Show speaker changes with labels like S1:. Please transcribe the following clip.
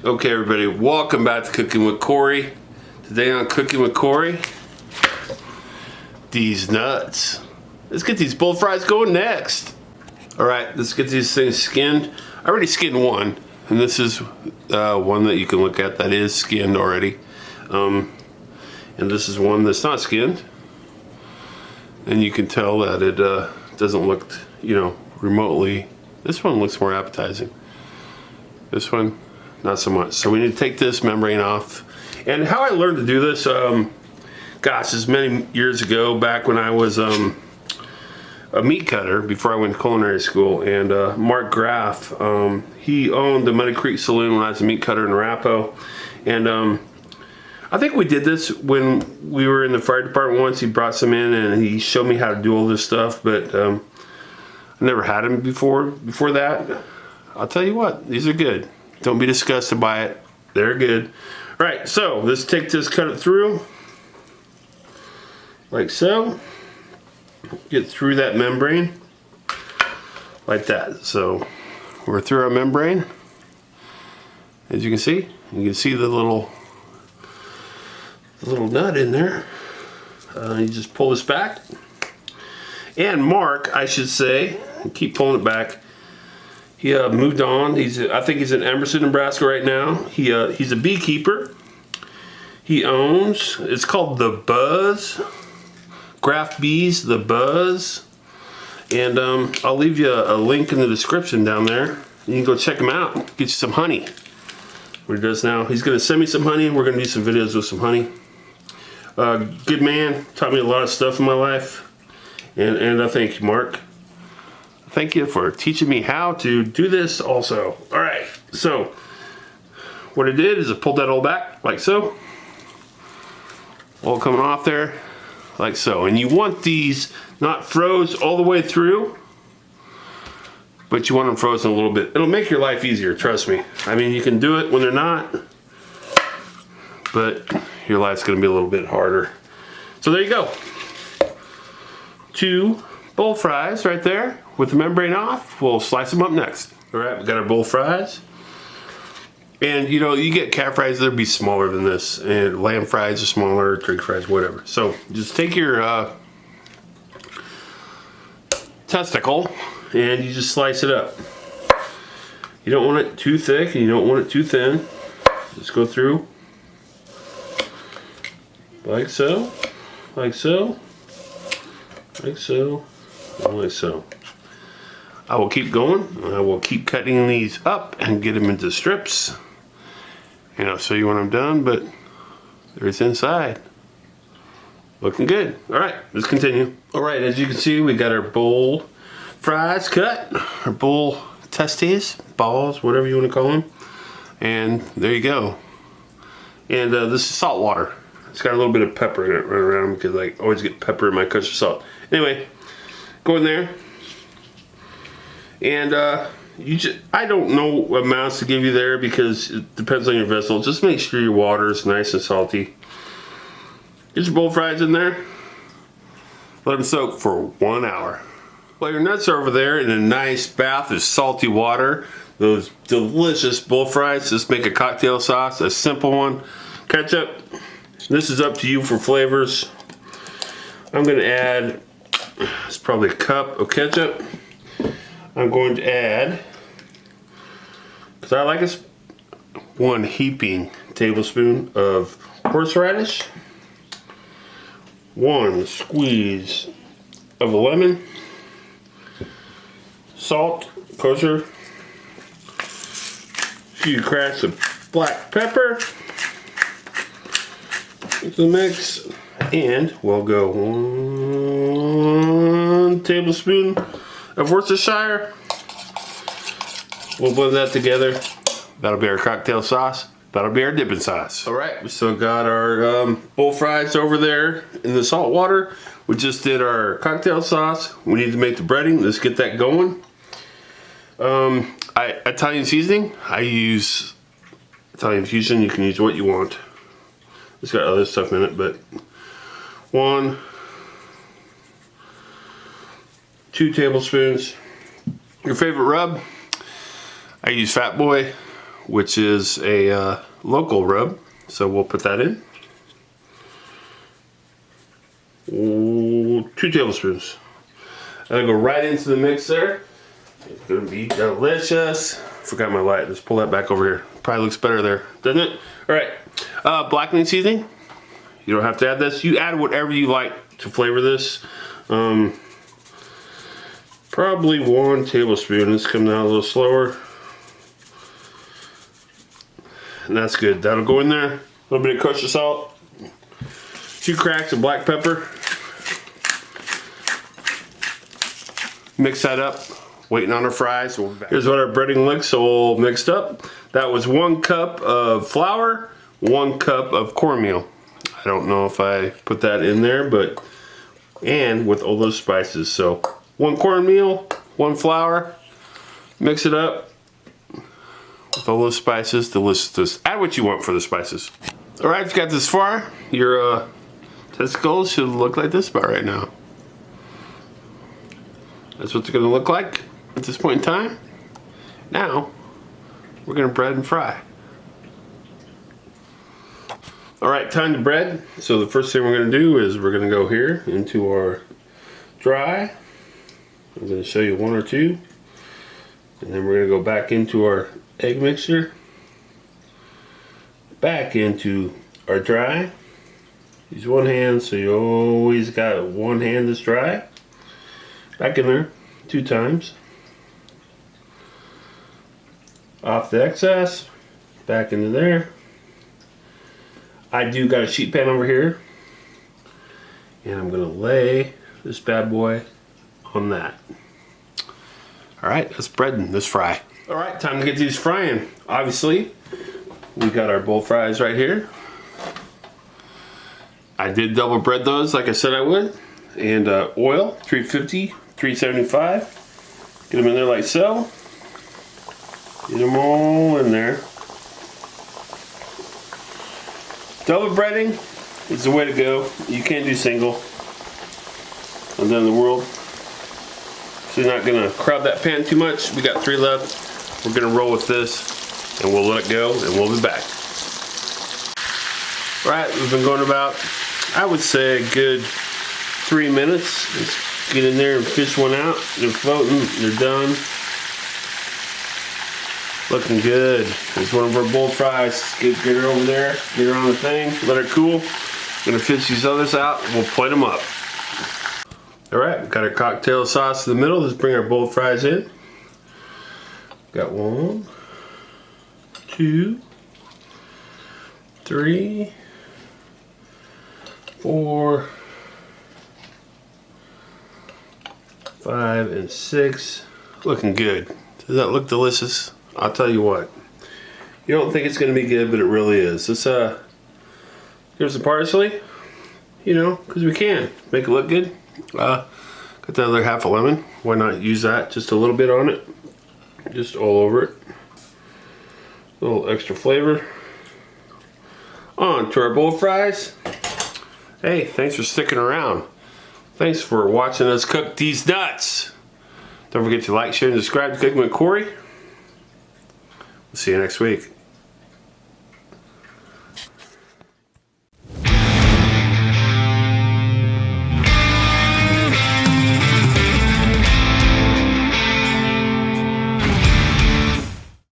S1: Okay, everybody, welcome back to Cooking with Corey. Today on Cooking with Corey, these nuts. Let's get these bull fries going next. All right, let's get these things skinned. I already skinned one, and this is one that you can look at that is skinned already. And this is one that's not skinned. And you can tell that it doesn't look, remotely. This one looks more appetizing. This one, not so much. So we need to take this membrane off. And how I learned to do this, gosh, this many years ago, back when I was a meat cutter before I went to culinary school. And Mark Graff, he owned the Muddy Creek Saloon when I was a meat cutter in Arapahoe. And I think we did this when we were in the fire department once. He brought some in and he showed me how to do all this stuff, but I never had them before that. I'll tell you what, these are good. Don't be disgusted by it. They're good. All right, so let's take this, cut it through, like so. Get through that membrane, like that. So we're through our membrane. As you can see the little nut in there. You just pull this back. And Mark, I should say, keep pulling it back. He moved on. I think he's in Emerson, Nebraska right now. He's a beekeeper. He owns, it's called The Buzz. Graff Bees, The Buzz. And I'll leave you a link in the description down there. You can go check him out. Get you some honey. What he does now, he's going to send me some honey. We're going to do some videos with some honey. Good man. Taught me a lot of stuff in my life. And I thank you, Mark. Thank you for teaching me how to do this also. All right, so what I did is I pulled that all back like so. All coming off there like so. And you want these not froze all the way through, but you want them frozen a little bit. It'll make your life easier, trust me. I mean, you can do it when they're not, but your life's gonna be a little bit harder. So there you go. 2 bull fries right there with the membrane off. We'll slice them up next. All right, we got our bull fries. And you get calf fries, they'll be smaller than this. And lamb fries are smaller, turkey fries, whatever. So just take your testicle and you just slice it up. You don't want it too thick and you don't want it too thin. Just go through like so, like so, like so, and like so. I will keep going. I will keep cutting these up and get them into strips. And I'll show you when I'm done, but there's inside. Looking good. All right, let's continue. All right, as you can see, we got our bull fries cut, our bull testes, balls, whatever you want to call them. And there you go. And this is salt water. It's got a little bit of pepper in it right around because I always get pepper in my kosher salt. Anyway, go in there. And I don't know amounts to give you there because it depends on your vessel. Just make sure your water is nice and salty. Get your bull fries in there. Let them soak for 1 hour. While your nuts are over there in a nice bath of salty water, those delicious bull fries, just make a cocktail sauce, a simple one. Ketchup. This is up to you for flavors. I'm going to add, it's probably a cup of ketchup. I'm going to add, because I like it, 1 heaping tablespoon of horseradish, 1 squeeze of a lemon, salt, kosher, a few cracks of black pepper, the mix, and we'll go 1 tablespoon of Worcestershire. We'll blend that together. That'll be our cocktail sauce. That'll be our dipping sauce. All right, we still got our bull fries over there in the salt water. We just did our cocktail sauce. We need to make the breading. Let's get that going. Italian seasoning. I use Italian fusion. You can use what you want. It's got other stuff in it, but 2 tablespoons. Your favorite rub? I use Fat Boy, which is a local rub. So we'll put that in. Ooh, 2 tablespoons. That'll go right into the mix there. It's gonna be delicious. Forgot my light. Let's pull that back over here. Probably looks better there, doesn't it? All right, blackening seasoning. You don't have to add this. You add whatever you like to flavor this. Probably 1 tablespoon. It's coming out a little slower. And that's good. That'll go in there. A little bit of kosher salt. 2 cracks of black pepper. Mix that up. Waiting on our fries. Here's what our breading looks all mixed up. That was 1 cup of flour, 1 cup of cornmeal. I don't know if I put that in there, but and with all those spices. So 1 cornmeal, 1 flour. Mix it up with all those spices. Delicious. Add what you want for the spices. All right, if you got this far, your testicles should look like this about right now. That's what they're gonna look like at this point in time. Now, we're gonna bread and fry. All right, time to bread. So the first thing we're gonna do is we're gonna go here into our dry. I'm gonna show you 1 or 2. And then we're gonna go back into our egg mixture. Back into our dry. Use 1 hand, so you always got 1 hand that's dry. Back in there 2 times. Off the excess. Back into there. I do got a sheet pan over here. And I'm gonna lay this bad boy on that. Alright, let's bread and let's fry. Alright, time to get these frying. Obviously, we got our bowl fries right here. I did double bread those like I said I would. And oil, 350, 375. Get them in there like so. Get them all in there. Double breading is the way to go. You can't do single. And then the world. So you're not gonna crowd that pan too much. We got 3 left. We're gonna roll with this and we'll let it go and we'll be back. All right, we've been going about, I would say, a good 3 minutes. Let's get in there and fish one out. They're floating, they're done. Looking good. There's one of our bowl fries. Get her over there, get her on the thing, let her cool. Gonna fish these others out, we'll plate them up. All right, got our cocktail sauce in the middle. Let's bring our bowl fries in. Got 1, 2, 3, 4, 5, and 6. Looking good. Does that look delicious? I'll tell you what. You don't think it's gonna be good, but it really is. Let's here's the parsley. You know, because we can make it look good. Got the other half a lemon. Why not use that? Just a little bit on it. Just all over it. A little extra flavor. On to our bowl fries. Hey, thanks for sticking around. Thanks for watching us cook these nuts. Don't forget to like, share, and subscribe to Cooking with Corey. We'll see you next week.